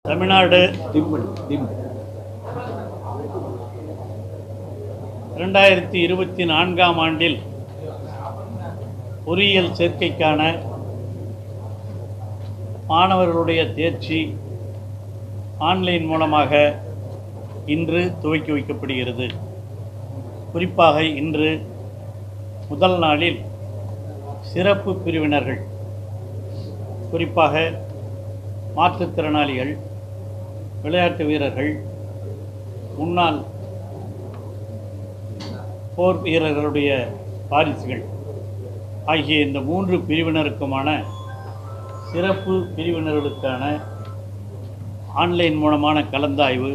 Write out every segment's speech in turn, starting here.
தமிழ்நாடு 2024ஆம் ஆண்டில் பொறியியல் சேர்க்கைக்கான மாணவர்களுடைய தேர்ச்சி ஆன்லைன் மூலமாக இன்று துவக்கி வைக்கப்படுகிறது. குறிப்பாக இன்று முதல் நாளில் சிறப்பு பிரிவினர்கள், குறிப்பாக மாற்றுத்திறனாளிகள், விளையாட்டு வீரர்கள், முன்னாள் போர் வீரர்களுடைய வாரிசுகள் ஆகிய இந்த 3 பிரிவினருக்குமான சிறப்பு பிரிவினர்களுக்கான ஆன்லைன் மூலமான கலந்தாய்வு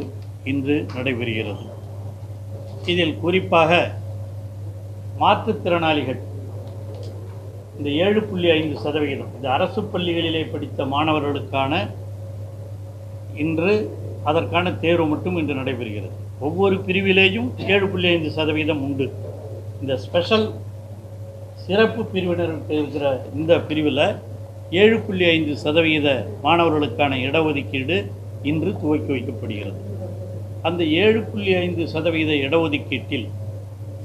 இன்று நடைபெறுகிறது. இதில் குறிப்பாக மாற்றுத்திறனாளிகள் இந்த 7.5% இந்த அரசு பள்ளிகளிலே படித்த மாணவர்களுக்கான இன்று அதற்கான தேர்வு மட்டும் இன்று நடைபெறுகிறது. ஒவ்வொரு பிரிவிலேயும் 7.5% உண்டு. இந்த ஸ்பெஷல் சிறப்பு பிரிவினருக்கு இருக்கிற இந்த பிரிவில் 7.5% மாணவர்களுக்கான இடஒதுக்கீடு இன்று துவக்கி வைக்கப்படுகிறது. அந்த 7.5% இடஒதுக்கீட்டில்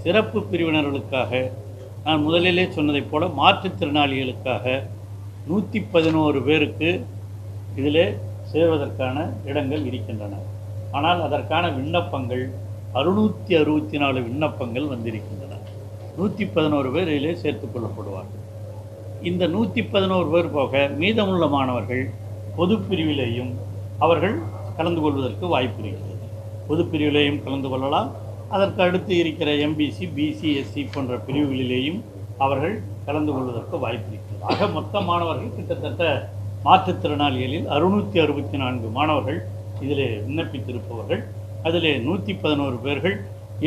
சிறப்பு பிரிவினர்களுக்காக நான் முதலிலே சொன்னதைப் போல மாற்றுத்திறனாளிகளுக்காக 111 பேருக்கு இதிலே சேர்வதற்கான இடங்கள் இருக்கின்றன. ஆனால் அதற்கான விண்ணப்பங்கள் 664 விண்ணப்பங்கள் வந்திருக்கின்றன. 111 பேர் இதிலே சேர்த்துக் கொள்ளப்படுவார்கள். இந்த 111 பேர் போக மீதமுள்ள மாணவர்கள் பொது பிரிவிலேயும் அவர்கள் கலந்து கொள்வதற்கு வாய்ப்பு இருக்கிறது. பொது பிரிவிலேயும் கலந்து கொள்ளலாம். அதற்கு அடுத்து இருக்கிற எம்பிசி, பிசி, எஸ்சி போன்ற பிரிவுகளிலேயும் அவர்கள் கலந்து கொள்வதற்கு வாய்ப்பு இருக்கிறது. ஆக மொத்த மாணவர்கள் கிட்டத்தட்ட மாற்றுத்திறனாளிகளில் 664 மாணவர்கள் இதில் விண்ணப்பித்திருப்பவர்கள். அதில் 111 பேர்கள்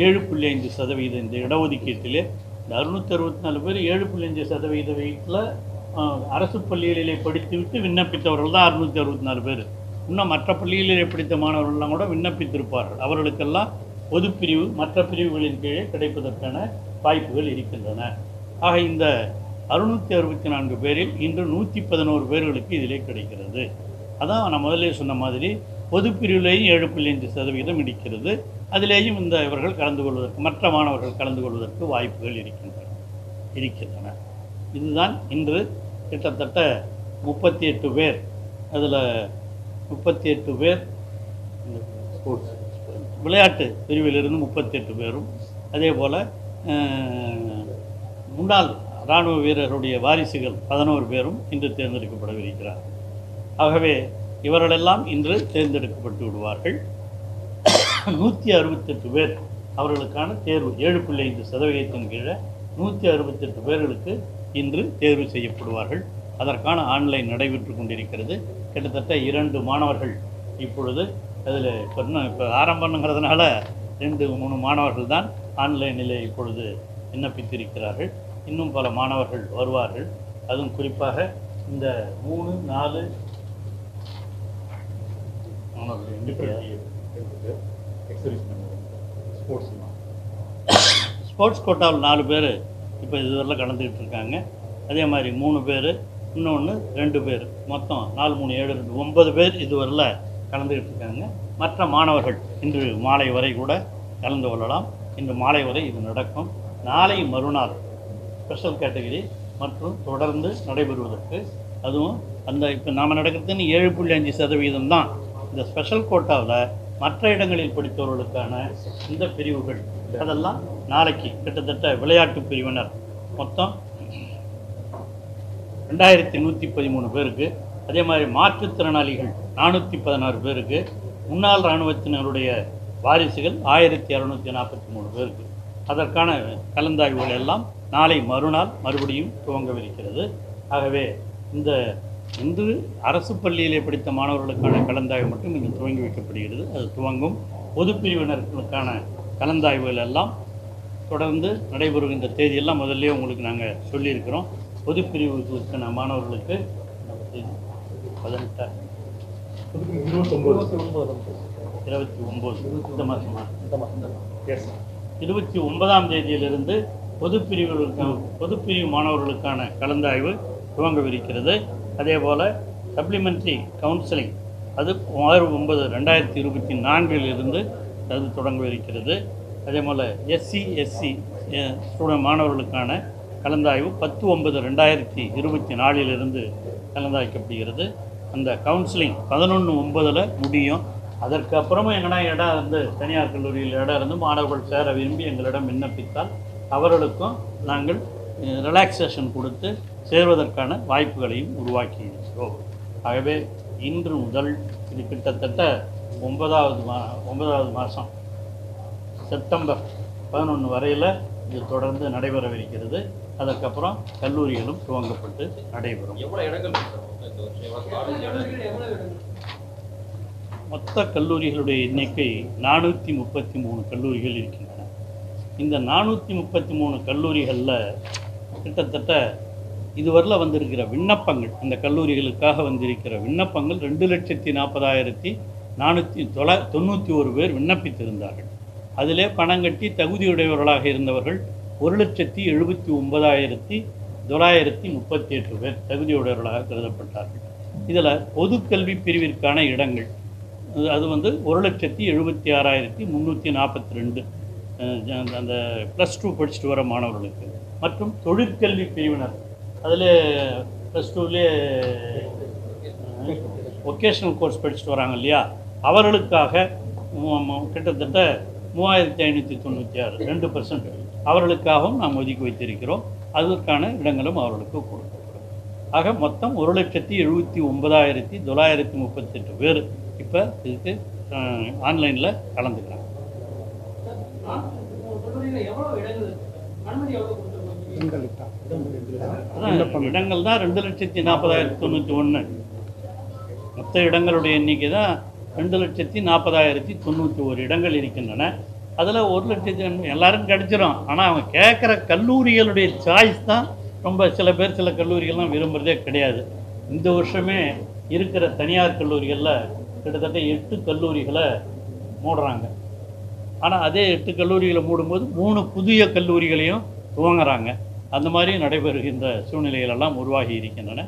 7.5% இந்த இடஒதுக்கீட்டிலே இந்த 664 பேர் 7.5% வீட்டில் அரசு பள்ளிகளிலே படித்துவிட்டு விண்ணப்பித்தவர்கள் தான் 664 பேர். இன்னும் மற்ற பள்ளிகளிலே படித்த மாணவர்கள்லாம் கூட விண்ணப்பித்திருப்பார்கள். அவர்களுக்கெல்லாம் பொதுப்பிரிவு மற்ற பிரிவுகளின் கீழே கிடைப்பதற்கான வாய்ப்புகள் இருக்கின்றன. ஆக இந்த 664 பேரில் இன்று 111 பேர்களுக்கு இதிலே கிடைக்கிறது. அதான் நான் முதலே சொன்ன மாதிரி பொது பிரிவிலேயும் 7.5% இருக்கிறது. அதிலேயும் இந்த இவர்கள் கலந்து கொள்வதற்கு, மற்ற மாணவர்கள் கலந்து கொள்வதற்கு வாய்ப்புகள் இருக்கின்றன. இதுதான் இன்று கிட்டத்தட்ட 38 பேர், அதில் 38 பேர் ஸ்போர்ட்ஸ் விளையாட்டு பிரிவிலிருந்து 38 பேரும், அதே போல் முன்னாள் இராணுவ வீரருடைய வாரிசுகள் 11 பேரும் இன்று தேர்ந்தெடுக்கப்படவிருக்கிறார்கள். ஆகவே இவர்களெல்லாம் இன்று தேர்ந்தெடுக்கப்பட்டு விடுவார்கள். 168 பேர் அவர்களுக்கான தேர்வு 7.5% கீழே 168 பேர்களுக்கு இன்று தேர்வு செய்யப்படுவார்கள். அதற்கான ஆன்லைன் நடைபெற்று கொண்டிருக்கிறது. கிட்டத்தட்ட 2 மாணவர்கள் இப்பொழுது அதில் இப்போ ஆரம்பங்கிறதுனால 2-3 மாணவர்கள் தான் ஆன்லைனில் இப்பொழுது விண்ணப்பித்திருக்கிறார்கள். இன்னும் பல மாணவர்கள் வருவார்கள். அதுவும் குறிப்பாக இந்த 3-4 ஸ்போர்ட்ஸ் கோட்டாவில் 4 பேர் இப்போ இதுவரையில் கலந்துக்கிட்டு இருக்காங்க. அதே மாதிரி 3 பேர், இன்னொன்று 2 பேர், மொத்தம் 4, 3, 7, 2, 9 பேர் இதுவரையில் கலந்துக்கிட்டு இருக்காங்க. மற்ற மாணவர்கள் இன்று மாலை வரை கூட கலந்து கொள்ளலாம். இன்று மாலை வரை இது நடக்கும். நாளை மறுநாள் ஸ்பெஷல் கேட்டகரி மற்றும் தொடர்ந்து நடைபெறுவதற்கு, அதுவும் அந்த இப்போ நாம் நடக்கிறதுன்னு 7.5% தான். இந்த ஸ்பெஷல் கோட்டாவில் மற்ற இடங்களில் படித்தவர்களுக்கான இந்த பிரிவுகள் அதெல்லாம் நாளைக்கு கிட்டத்தட்ட விளையாட்டு பிரிவினர் மொத்தம் 2113 பேருக்கு, அதே மாதிரி மாற்றுத்திறனாளிகள் 416 பேருக்கு, முன்னாள் இராணுவத்தினருடைய வாரிசுகள் 1643 பேருக்கு அதற்கான கலந்தாய்வுகள் எல்லாம் நாளை மறுநாள் மறுபடியும் துவங்கவிருக்கிறது. ஆகவே இன்று அரசு பள்ளியிலே படித்த மாணவர்களுக்கான கலந்தாய்வு மட்டும் இன்று துவங்கி வைக்கப்படுகிறது. அது துவங்கும். பொது பிரிவினர்களுக்கான கலந்தாய்வுகள் எல்லாம் தொடர்ந்து நடைபெறுகின்ற தேதியெல்லாம் முதல்ல உங்களுக்கு நாங்கள் சொல்லியிருக்கிறோம். பொது பிரிவுகளுக்கான மாணவர்களுக்கு 29 இந்த மாதமா 29ஆம் தேதியிலிருந்து பொதுப்பிரிவு மாணவர்களுக்கான கலந்தாய்வு துவங்கவிருக்கிறது. அதே போல் சப்ளிமெண்ட்ரி கவுன்சிலிங் அது 6/9/2024 அது தொடங்கவிருக்கிறது. அதே போல் SC/SC ஸ்டூடெண்ட் மாணவர்களுக்கான கலந்தாய்வு 10/9/2024 கலந்தாய்க்கப்படுகிறது. அந்த கவுன்சிலிங் 11/9 முடியும். அதற்கு அப்புறமா எங்கன்னா இடம் இருந்து தனியார் கல்லூரியில் இடம் இருந்து மாணவர்கள் சேர விரும்பி எங்களிடம் விண்ணப்பித்தால் அவர்களுக்கும் நாங்கள் ரிலாக்ஸேஷன் கொடுத்து சேர்வதற்கான வாய்ப்புகளையும் உருவாக்கி இருக்கிறோம். ஆகவே இன்று முதல் இது கிட்டத்தட்ட 9வது மாதம் செப்டம்பர் 11 வரையில் இது தொடர்ந்து நடைபெறவிருக்கிறது. அதற்கப்புறம் கல்லூரிகளும் துவங்கப்பட்டு நடைபெறும். மொத்த கல்லூரிகளுடைய எண்ணிக்கை 433 கல்லூரிகள் இருக்கின்றன. இந்த 433 கல்லூரிகளில் கிட்டத்தட்ட இதுவரையில் வந்திருக்கிற விண்ணப்பங்கள், அந்த கல்லூரிகளுக்காக வந்திருக்கிற விண்ணப்பங்கள் 2,40,491 பேர் விண்ணப்பித்திருந்தார்கள். அதிலே பணம் கட்டி தகுதியுடையவர்களாக இருந்தவர்கள் 1,79,938 பேர் தகுதியுடையவர்களாக கருதப்பட்டார்கள். இதில் பொதுக்கல்வி பிரிவிற்கான இடங்கள் அது 1,76,342 அந்த +2 படிச்சுட்டு வர மாணவர்களுக்கு, மற்றும் தொழிற்கல்வி பிரிவினர் அதில் +2லே வொக்கேஷ்னல் கோர்ஸ் படிச்சுட்டு வராங்க இல்லையா, அவர்களுக்காக கிட்டத்தட்ட 3,596 2% அவர்களுக்காகவும் நாம் ஒதுக்கி வைத்திருக்கிறோம். அதற்கான இடங்களும் அவர்களுக்கு கொடுக்கப்படும். ஆக மொத்தம் 1,79,938 பேர் இப்போ இதுக்கு ஆன்லைனில் கலந்துக்கிறாங்க. இடங்கள் தான் 2,40,091. மொத்த இடங்களுடைய எண்ணிக்கை தான் 2,40,091 இடங்கள் இருக்கின்றன. அதில் 1,00,000 எல்லாரும் கிடைச்சிடும். ஆனால் அவங்க கேட்குற கல்லூரிகளுடைய சாய்ஸ் தான் ரொம்ப, சில பேர் சில கல்லூரிகள்லாம் விரும்புகிறதே கிடையாது. இந்த வருஷமே இருக்கிற தனியார் கல்லூரிகளில் கிட்டத்தட்ட 8 கல்லூரிகளை மூடுறாங்க. ஆனால் அதே 8 கல்லூரிகளை மூடும்போது 3 புதிய கல்லூரிகளையும் துவங்குறாங்க. அந்த மாதிரி நடைபெறுகின்ற சூழ்நிலைகளெல்லாம் உருவாகி இருக்கின்றன.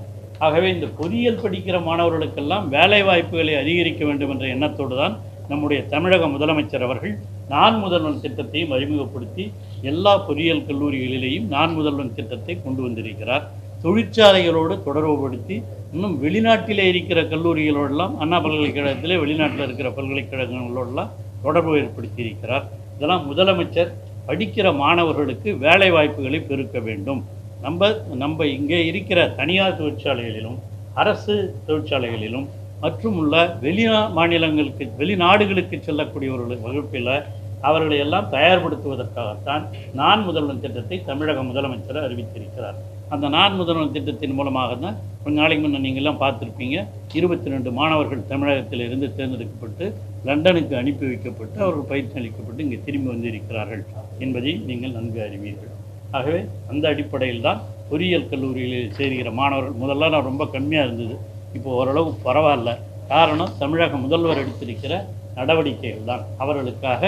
ஆகவே இந்த பொறியியல் படிக்கிற மாணவர்களுக்கெல்லாம் வேலை வாய்ப்புகளை அதிகரிக்க வேண்டும் என்ற எண்ணத்தோடு தான் நம்முடைய தமிழக முதலமைச்சர் அவர்கள் நான் முதல்வன் திட்டத்தையும் அறிமுகப்படுத்தி எல்லா பொறியியல் கல்லூரிகளிலேயும் நான் முதல்வன் திட்டத்தை கொண்டு வந்திருக்கிறார். தொழிற்சாலைகளோடு தொடர்புபடுத்தி இன்னும் வெளிநாட்டிலே இருக்கிற கல்லூரிகளோடெல்லாம், அண்ணா பல்கலைக்கழகத்திலே வெளிநாட்டில் இருக்கிற பல்கலைக்கழகங்களோடெல்லாம் தொடர்பு ஏற்படுத்தி இருக்கிறார். இதெல்லாம் முதலமைச்சர் படிக்கிற மாணவர்களுக்கு வேலை வாய்ப்புகளை பெருக்க வேண்டும். நம்ம இங்கே இருக்கிற தனியார் தொழிற்சாலைகளிலும் அரசு தொழிற்சாலைகளிலும் மற்றும் உள்ள மாநிலங்களுக்கு வெளிநாடுகளுக்கு செல்லக்கூடியவர்கள் வகுப்பில் அவர்களை எல்லாம் தயார்படுத்துவதற்காகத்தான் நான் முதல்வன் திட்டத்தை தமிழக முதலமைச்சர் அறிவித்திருக்கிறார். அந்த நான் முதல்வன் திட்டத்தின் மூலமாக தான் கொஞ்ச நாளைக்கு முன்னே நீங்கள்லாம் பார்த்துருப்பீங்க, 22 மாணவர்கள் தமிழகத்தில் இருந்து தேர்ந்தெடுக்கப்பட்டு லண்டனுக்கு அனுப்பி வைக்கப்பட்டு அவர்கள் பயிற்சி அளிக்கப்பட்டு இங்கே திரும்பி வந்திருக்கிறார்கள் என்பதை நீங்கள் நன்கு அறிவீர்கள். ஆகவே அந்த அடிப்படையில் தான் பொறியியல் கல்லூரிகளில் சேர்கிற மாணவர்கள் முதல்ல நான் ரொம்ப கம்மியாக இருந்தது, இப்போ ஓரளவு பரவாயில்ல. காரணம் தமிழக முதல்வர் எடுத்திருக்கிற நடவடிக்கைகள் தான். அவர்களுக்காக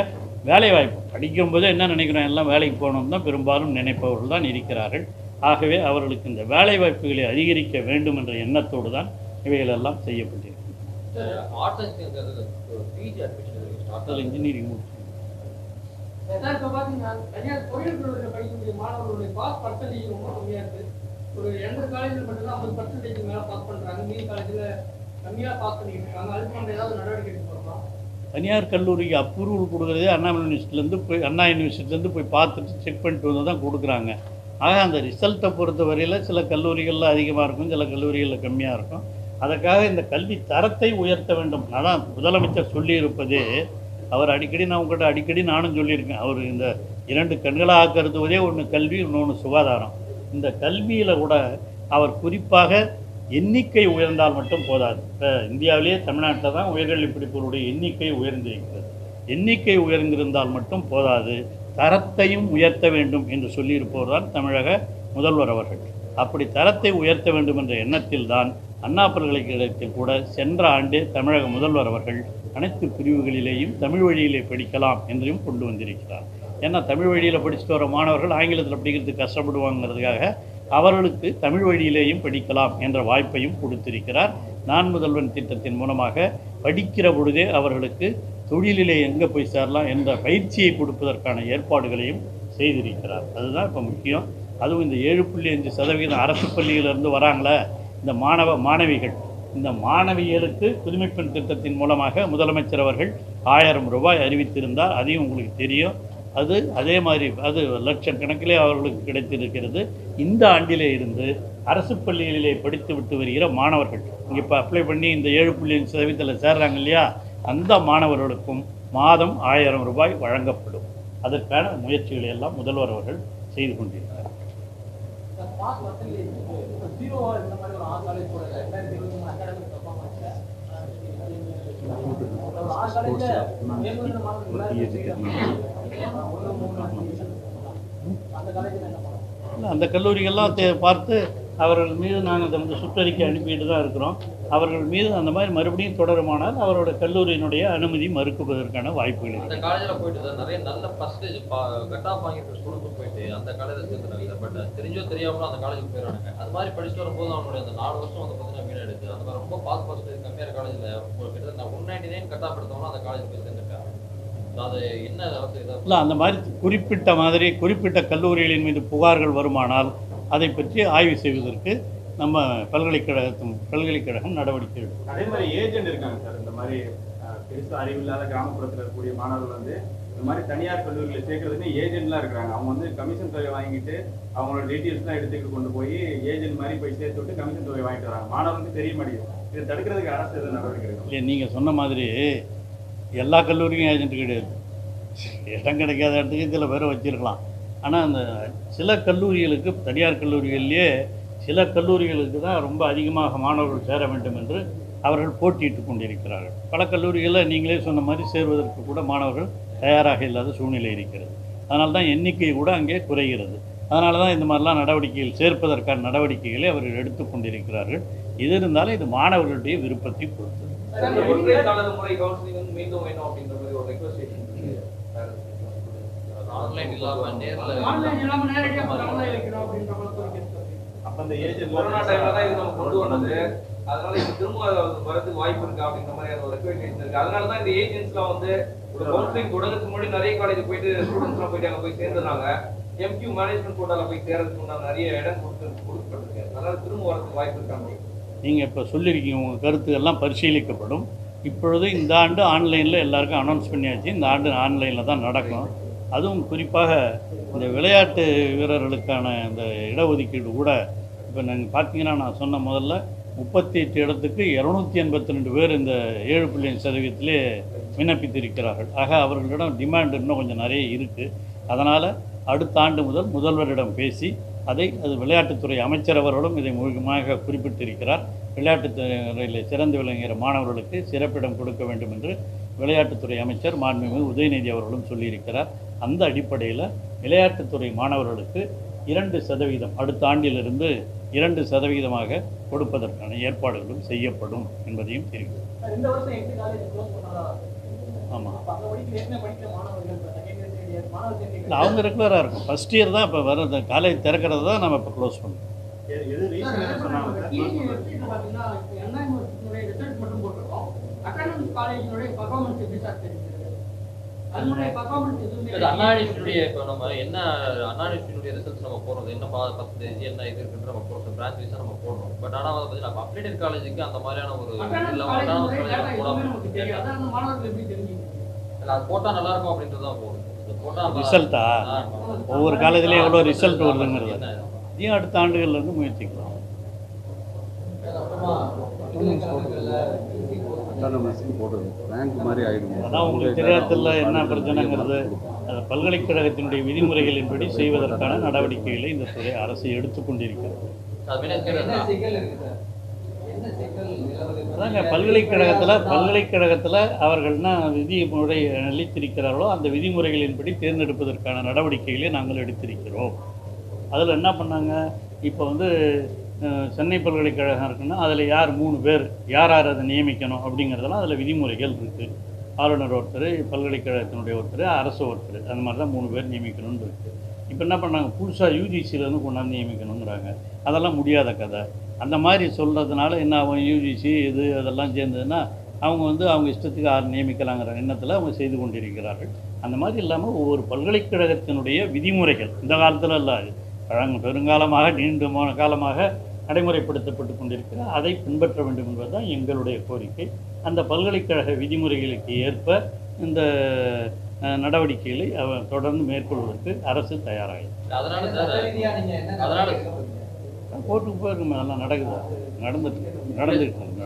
வேலைவாய்ப்பு படிக்கும்போதே என்ன நினைக்கிறோம், எல்லாம் வேலைக்கு போகணும் தான் பெரும்பாலும் நினைப்பவர்கள் தான் இருக்கிறார்கள். ஆகவே அவர்களுக்கு இந்த வேலைவாய்ப்புகளை அதிகரிக்க வேண்டும் என்ற எண்ணத்தோடு தான் இவைகளெல்லாம் செய்யப்பட்டிருக்கிறது. இன்ஜினியரிங் முடிச்சு ஒரு 2 காலேஜில் மட்டும்தான் 50% மேலே பாஸ் பண்ணுறாங்க, மீதி காலேஜில் கம்மியாக பாஸ் பண்ணிட்டு இருக்காங்க. அதுக்கு நம்ம ஏதாவது நடவடிக்கை எடுத்து போகிறோம். தனியார் கல்லூரிக்கு அப்ரூவல் கொடுக்குறதே அண்ணா யூனிவர்சிட்டிலேருந்து போய் பார்த்துட்டு செக் பண்ணிட்டு வந்து தான் கொடுக்குறாங்க. ஆக அந்த ரிசல்ட்டை பொறுத்த வரையில் சில கல்லூரிகளில் அதிகமாக இருக்கும், சில கல்லூரிகளில் கம்மியாக இருக்கும். அதற்காக இந்த கல்வி தரத்தை உயர்த்த வேண்டும். அதான் முதலமைச்சர் சொல்லியிருப்பதே, அவர் நான் உங்கள்கிட்ட அடிக்கடி நானும் சொல்லியிருக்கேன், அவர் இந்த 2 கண்களாக கருதுவதே, ஒன்று கல்வி, இன்னொன்று சுகாதாரம். இந்த கல்வியில் கூட அவர் குறிப்பாக எண்ணிக்கை உயர்ந்தால் மட்டும் போதாது. இப்போ இந்தியாவிலேயே தமிழ்நாட்டில் தான் உயர்கல்வி படிப்புகளுடைய எண்ணிக்கை உயர்ந்திருக்கிறது. எண்ணிக்கை உயர்ந்திருந்தால் மட்டும் போதாது, தரத்தையும் உயர்த்த வேண்டும் என்று சொல்லியிருப்பவர் தான் தமிழக முதல்வர் அவர்கள். அப்படி தரத்தை உயர்த்த வேண்டும் என்ற எண்ணத்தில் தான் அண்ணா பல்கலைக்கழகத்தில் கூட சென்ற ஆண்டு தமிழக முதல்வர் அவர்கள் அனைத்து பிரிவுகளிலேயும் தமிழ் வழியிலே படிக்கலாம் என்றும் கொண்டு வந்திருக்கிறார். ஏன்னா தமிழ் வழியில் படிச்சுட்டு வர மாணவர்கள் ஆங்கிலத்தில் படிக்கிறதுக்கு கஷ்டப்படுவாங்கிறதுக்காக அவர்களுக்கு தமிழ் வழியிலேயும் படிக்கலாம் என்ற வாய்ப்பையும் கொடுத்திருக்கிறார். நான் முதல்வன் திட்டத்தின் மூலமாக படிக்கிற பொழுதே அவர்களுக்கு தொழிலிலே எங்கே போய் சேரலாம் என்ற பயிற்சியை கொடுப்பதற்கான ஏற்பாடுகளையும் செய்திருக்கிறார். அதுதான் இப்போ முக்கியம். அதுவும் இந்த 7.5% அரசு பள்ளியிலிருந்து வராங்களே இந்த மாணவிகள், இந்த மாணவிகளுக்கு புதுமைப்பெண் திட்டத்தின் மூலமாக முதலமைச்சர் அவர்கள் 1000 ரூபாய் அறிவித்திருந்தார். அதையும் உங்களுக்கு தெரியும். அதே மாதிரி அது லட்சக்கணக்கிலே அவர்களுக்கு கிடைத்திருக்கிறது. இந்த ஆண்டிலே இருந்து அரசு பள்ளிகளிலே படித்து விட்டு வருகிற மாணவர்கள் இங்கே இப்போ அப்ளை பண்ணி இந்த 7.5% சேர்றாங்க இல்லையா, அந்த மாணவர்களுக்கும் மாதம் 1000 ரூபாய் வழங்கப்படும். அதற்கான முயற்சிகளை எல்லாம் முதல்வர் அவர்கள் செய்து கொண்டிருக்கிறார். அந்த கல்லூரிகள்லாம் பார்த்து அவர்கள் மீது நாங்கள் அதை வந்து சுற்றறிக்கை அனுப்பிட்டு தான் இருக்கிறோம். அவர்கள் மீது அந்த மாதிரி மறுபடியும் தொடருமானால் அவரோட கல்லூரியினுடைய அனுமதி மறுக்குவதற்கான வாய்ப்புகள் அந்த காலேஜில் போயிட்டு நிறைய நல்ல பர்சன்டேஜ் கட் ஆஃப் வாங்கிட்டு ஸ்டூடெண்ட்ஸ் போயிட்டு அந்த காலேஜில் சேர்த்துறாங்க. பட் தெரிஞ்சோ தெரியாமலும் அந்த காலேஜுக்கு போயிடுறாங்க. அது மாதிரி படிச்சுட்டு வரும்போது அவனுடைய அந்த 4 வருஷம் வந்து பார்த்தீங்கன்னா வீண் எடுத்து அந்த மாதிரி ரொம்ப பாஸ் பர்சன்டேஜ் கம்மியான காலேஜில் கிட்டத்தட்ட 199 கட் ஆஃப் எடுத்தவங்களும் அந்த காலேஜுக்கு போய் சேர்ந்துருக்காங்க. அது என்ன இல்லை, அந்த மாதிரி குறிப்பிட்ட கல்லூரிகளின் மீது புகார்கள் வருமானால் அதை பற்றி ஆய்வு செய்வதற்கு நம்ம பல்கலைக்கழகம் நடவடிக்கை எடுக்கும். அதே மாதிரி ஏஜென்ட் இருக்காங்க சார். இந்த மாதிரி பெருசாக அறிவில்லாத கிராமப்புறத்தில் இருக்கக்கூடிய மாணவர்கள் வந்து இந்த மாதிரி தனியார் கல்லூரியில் சேர்க்கறதுன்னு ஏஜென்ட்லாம் இருக்கிறாங்க. அவங்க வந்து கமிஷன் தொகை வாங்கிட்டு அவங்களோட டீட்டெயில்ஸ்லாம் எடுத்துக்கிட்டு கொண்டு போய் ஏஜென்ட் மாதிரி போய் சேர்த்து விட்டு கமிஷன் தொகை வாங்கிட்டு வராங்க. மாணவர்களுக்கு தெரிய மாட்டேங்குது. இதை தடுக்கிறதுக்கு அரசு எதுவும் நடவடிக்கை எடுக்கும்? இல்லை, நீங்கள் சொன்ன மாதிரி எல்லா கல்லூரியும் ஏஜென்ட் கிடையாது. இடம் கிடைக்காத இடத்துக்கு சில பேரை வச்சுருக்கலாம். ஆனால் அந்த சில கல்லூரிகளுக்கு, தனியார் கல்லூரிகளிலேயே சில கல்லூரிகளுக்கு தான் ரொம்ப அதிகமாக மாணவர்கள் சேர வேண்டும் என்று அவர்கள் போட்டியிட்டு கொண்டிருக்கிறார்கள். பல கல்லூரிகளில் நீங்களே சொன்ன மாதிரி சேர்வதற்கு கூட மாணவர்கள் தயாராக இல்லாத சூழ்நிலை இருக்கிறது. அதனால தான் எண்ணிக்கை கூட அங்கே குறைகிறது. அதனால தான் இந்த மாதிரிலாம் நடவடிக்கைகள் சேர்ப்பதற்கான நடவடிக்கைகளை அவர்கள் எடுத்துக்கொண்டிருக்கிறார்கள். இது இருந்தாலும் இது மாணவர்களுடைய விருப்பத்தை பொறுத்தது. அப்ப அந்த ஏஜென்ட் கொரோனா டைம்ல தான் இது நம்ம கொண்டு வந்தது. அதனால இது திரும்ப வரதுக்கு வாய்ப்பு இருக்கு அப்படிங்கிற மாதிரி ஒரு ரெக்கமெண்டேஷன் இருக்கு. அதனால தான் இந்த ஏஜென்ட்ஸ்லாம் வந்து ஒரு கவுன்சிலிங் தொடங்கிறதுக்கு முன்னாடி நிறைய காலேஜ் போயிட்டு ஸ்டூடெண்ட்ஸ்லாம் போயிட்டு அங்கே போய் சேர்ந்துடுறாங்க. எம்கியூ மேனேஜ்மெண்ட் கோட்டால போய் சேர்றதுக்கு முன்னாடி நிறைய இடம் கொடுக்கப்பட்டிருக்கு. அதனால திரும்ப வரதுக்கு வாய்ப்பு இருக்காங்க. நீங்கள் இப்போ சொல்லியிருக்கீங்க, உங்கள் கருத்துக்கெல்லாம் பரிசீலிக்கப்படும். இப்பொழுது இந்த ஆண்டு ஆன்லைனில் எல்லாருக்கும் அனௌன்ஸ் பண்ணியாச்சு. இந்த ஆண்டு ஆன்லைனில் தான் நடக்கும். அதுவும் குறிப்பாக இந்த விளையாட்டு வீரர்களுக்கான இந்த இடஒதுக்கீடு கூட இப்போ நீங்கள் பார்த்தீங்கன்னா, நான் சொன்ன முதல்ல 38 இடத்துக்கு 282 பேர் இந்த 7.5% விண்ணப்பித்திருக்கிறார்கள். ஆக அவர்களிடம் டிமாண்ட் இன்னும் கொஞ்சம் நிறைய இருக்குது. அதனால் அடுத்த ஆண்டு முதல் முதல்வரிடம் பேசி அது விளையாட்டுத்துறை அமைச்சர் அவர்களும் இதை முழுமையாக குறிப்பிட்டிருக்கிறார். விளையாட்டுத்துறையில் சிறந்து விளங்குகிற மாணவர்களுக்கு சிறப்பிடம் கொடுக்க வேண்டும் என்று விளையாட்டுத்துறை அமைச்சர் மாண்புமிகு உதயநிதி அவர்களும் சொல்லியிருக்கிறார். அந்த அடிப்படையில் விளையாட்டுத்துறை மாணவர்களுக்கு 2% அடுத்த ஆண்டிலிருந்து 2% கொடுப்பதற்கான ஏற்பாடுகளும் செய்யப்படும் என்பதையும் தெரிவித்தார். ஆமாம், இல்லை, அவங்க ரெகுலராக இருக்கும். ஃபஸ்ட் இயர் தான் இப்போ வர காலேஜ் திறக்கிறது தான் நம்ம இப்போ க்ளோஸ் பண்ணுறோம். அண்ணா யூனிவர்சிட்டியுடைய இப்போ நம்ம என்ன அண்ணா யூனிவர்சிட்டியுடைய ரிசல்ட்ஸ் நம்ம போடுறது என்ன பர்சன்டேஜ் என்ன இது இருக்குன்ற நம்ம போடுறோம், பிரான்ச் வைஸாக நம்ம போடுறோம். பட் ஆனால் வந்து பார்த்தீங்கன்னா அப்டேட்டட் காலேஜுக்கு அந்த மாதிரியான ஒரு அது போட்டால் நல்லா இருக்கும் அப்படின்றது தான் போடுது. ரிசல்ட்டா ஒவ்வொரு காலேஜ்லேயும் எவ்வளோ ரிசல்ட் வருதுங்கிறது இதையும் அடுத்த ஆண்டுகள்லேருந்து முயற்சிக்கலாம். அதான் உங்களுக்கு தெரியாததில்ல என்ன பிரச்சனைங்கிறது. பல்கலைக்கழகத்தினுடைய விதிமுறைகளின்படி செய்வதற்கான நடவடிக்கைகளை இந்த துறை அரசு எடுத்துக்கொண்டிருக்கிறது. அதாங்க பல்கலைக்கழகத்தில் அவர்கள்னா விதிமுறை அளித்திருக்கிறார்களோ அந்த விதிமுறைகளின்படி தேர்ந்தெடுப்பதற்கான நடவடிக்கைகளை நாங்கள் எடுத்திருக்கிறோம். அதில் என்ன பண்ணாங்க, இப்போ வந்து சென்னை பல்கலைக்கழகம் இருக்குன்னா அதில் யார் 3 பேர் யார் அதை நியமிக்கணும் அப்படிங்கிறதெல்லாம் அதில் விதிமுறைகள் இருக்குது. ஆளுநர் ஒருத்தர், பல்கலைக்கழகத்தினுடைய ஒருத்தர், அரசு ஒருத்தர், அந்த மாதிரி தான் 3 பேர் நியமிக்கணும்னு இருக்குது. இப்போ என்ன பண்ணாங்க, புதுசாக யூஜிசியிலேருந்து கொண்டாந்து நியமிக்கணுங்கிறாங்க. அதெல்லாம் முடியாத கதை. அந்த மாதிரி சொல்கிறதுனால என்ன ஆகும், யூஜிசி இது அதெல்லாம் சேர்ந்ததுன்னா அவங்க வந்து அவங்க இஷ்டத்துக்கு யார் நியமிக்கலாங்கிற எண்ணத்தில் அவங்க செய்து கொண்டிருக்கிறார்கள். அந்த மாதிரி இல்லாமல் ஒவ்வொரு பல்கலைக்கழகத்தினுடைய விதிமுறைகள் இந்த காலத்தில் இல்லை, பெருங்காலமாக நீண்ட காலமாக நடைமுறைப்படுத்தப்பட்டு கொண்டிருக்கிற அதை பின்பற்ற வேண்டும் என்பதுதான் எங்களுடைய கோரிக்கை. அந்த பல்கலைக்கழக விதிமுறைகளுக்கு ஏற்ப இந்த நடவடிக்கைகளை தொடர்ந்து மேற்கொள்வதற்கு அரசு தயாராகும். அதனால சார் அதனால கோர்ட்டுக்கு போயிருக்கோம், அதெல்லாம் நடந்துட்டு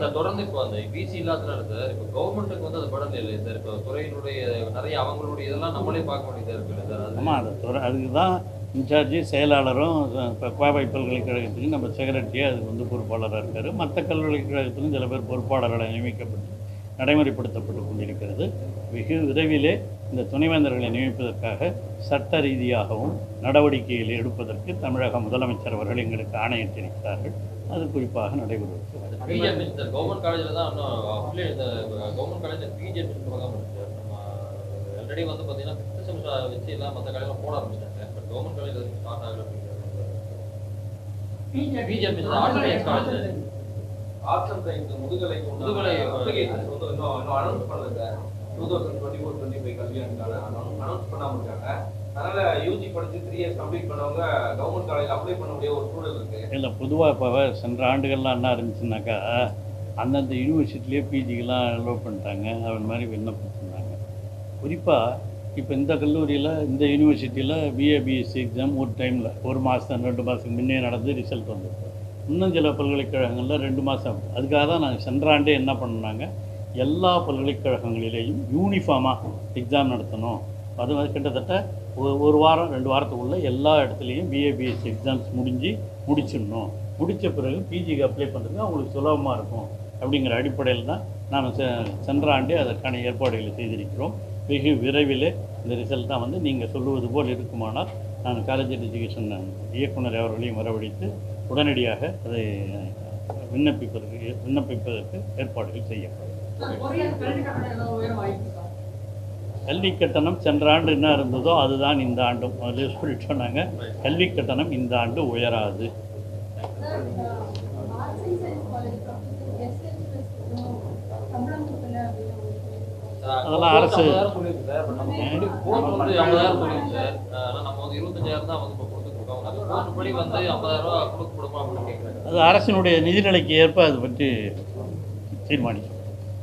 சார் தொடர்ந்து இப்போ அந்த பிசி இல்லாதனால சார் இப்போ கவர்மெண்ட்டுக்கு வந்து அது படம் இல்லை சார். இப்போ துறையினுடைய நிறைய அவங்களுடைய இதெல்லாம் நம்மளே பார்க்க வேண்டியதாக இருக்குது சார். ஆமாம், அந்த துறை அதுக்கு தான் இன்சார்ஜி செயலாளரும் இப்போ கோவை பல்கலைக்கழகத்துக்கு நம்ம செக்ரட்டரியாக அதுக்கு வந்து பொறுப்பாளராக இருக்கார். மற்ற பல்கலைக்கழகத்திலும் சில பேர் பொறுப்பாளர்களை நியமிக்கப்பட்டு நடைமுறைப்படுத்தப்பட்டு கொண்டிருக்கிறது. வெகு விரைவிலே இந்த துணைவேந்தர்களை நியமிப்பதற்காக சட்ட ரீதியாகவும் நடவடிக்கைகள் எடுப்பதற்கு தமிழக முதலமைச்சர் அவர்கள் எங்களுக்கு ஆணையிட்டிருக்கிறார்கள். அது குறிப்பாக நடைபெறுவது. கவர்மெண்ட் காலேஜில் தான் கவர்மெண்ட் காலேஜில் பிஜி அட்மிஷன் ப்ரோக்ராம் இருக்குது சார். நம்ம ஆல்ரெடி வந்து பார்த்தீங்கன்னா 5th செமஸ்டர் வச்சு எல்லாம் மற்ற காலேஜில் போட ஆரம்பிச்சிட்டாங்க. பட் கவர்மெண்ட் காலேஜில் ஸ்டார்ட் ஆகல PG admission arts and science முதுகலை அப்ளிகேஷன்ஸ் வந்து இன்னும் அனௌன்ஸ் பண்ணல. 2024-25 கல்வியாண்டுக்கான அனௌன்ஸ் பண்ணாமல் இருக்காங்க. அதனால யூஜி படித்து 3 இயர்ஸ் கம்ப்ளீட் பண்ணவங்க கவர்மெண்ட் காலேஜ் அப்ளை பண்ண முடிய ஒரு சூழல் இருக்கு. இல்லை, பொதுவாக இப்போ சென்ற ஆண்டுகள்லாம் என்ன இருந்துச்சுனாக்கா அந்தந்த யூனிவர்சிட்டிலேயே பிஜிக்கெலாம் அலோவ் பண்ணிட்டாங்க. அவன் மாதிரி விண்ணப்பிச்சிருந்தாங்க. குறிப்பாக இப்போ இந்த கல்லூரியில் இந்த யூனிவர்சிட்டியில் பிஏபிஎஸ்சி எக்ஸாம் ஒரு டைமில் 1 மாதம் 2 மாதத்துக்கு முன்னே நடந்து ரிசல்ட் வந்தது. இன்னும் சில பல்கலைக்கழகங்களில் 2 மாதம். அதுக்காக தான் நாங்கள் சென்ற ஆண்டே என்ன பண்ணாங்க, எல்லா பல்கலைக்கழகங்களிலேயும் யூனிஃபார்மாக எக்ஸாம் நடத்தணும். அது கிட்டத்தட்ட ஒரு வாரம் 2 வாரத்துக்குள்ளே எல்லா இடத்துலையும் பிஏபிஎஸ்சி எக்ஸாம்ஸ் முடிச்சிடணும். முடித்த பிறகு பிஜிக்கு அப்ளை பண்ணுறது அவங்களுக்கு சுலபமாக இருக்கும் அப்படிங்கிற அடிப்படையில் தான் நாம் சென்ற ஆண்டே அதற்கான ஏற்பாடுகளை செய்திருக்கிறோம். வெகு விரைவில் இந்த ரிசல்ட் தான் வந்து நீங்கள் சொல்லுவது போல் இருக்குமானால் நான் காலேஜ் எஜுகேஷன் இயக்குனர் அவர்களையும் வரவழைத்து உடனடியாக அதை விண்ணப்பிப்பதற்கு ஏற்பாடுகள் செய்யப்படும். கல்வி கட்டணம் சென்ற ஆண்டு என்ன இருந்ததோ அதுதான் இந்த ஆண்டும் சொல்லிட்டு சொன்னாங்க. கல்வி கட்டணம் இந்த ஆண்டு உயராது. அதெல்லாம் அரசு அது அரசினுடைய நிதிநிலைக்கு ஏற்ப அது பற்றி தீர்மானிக்கும்.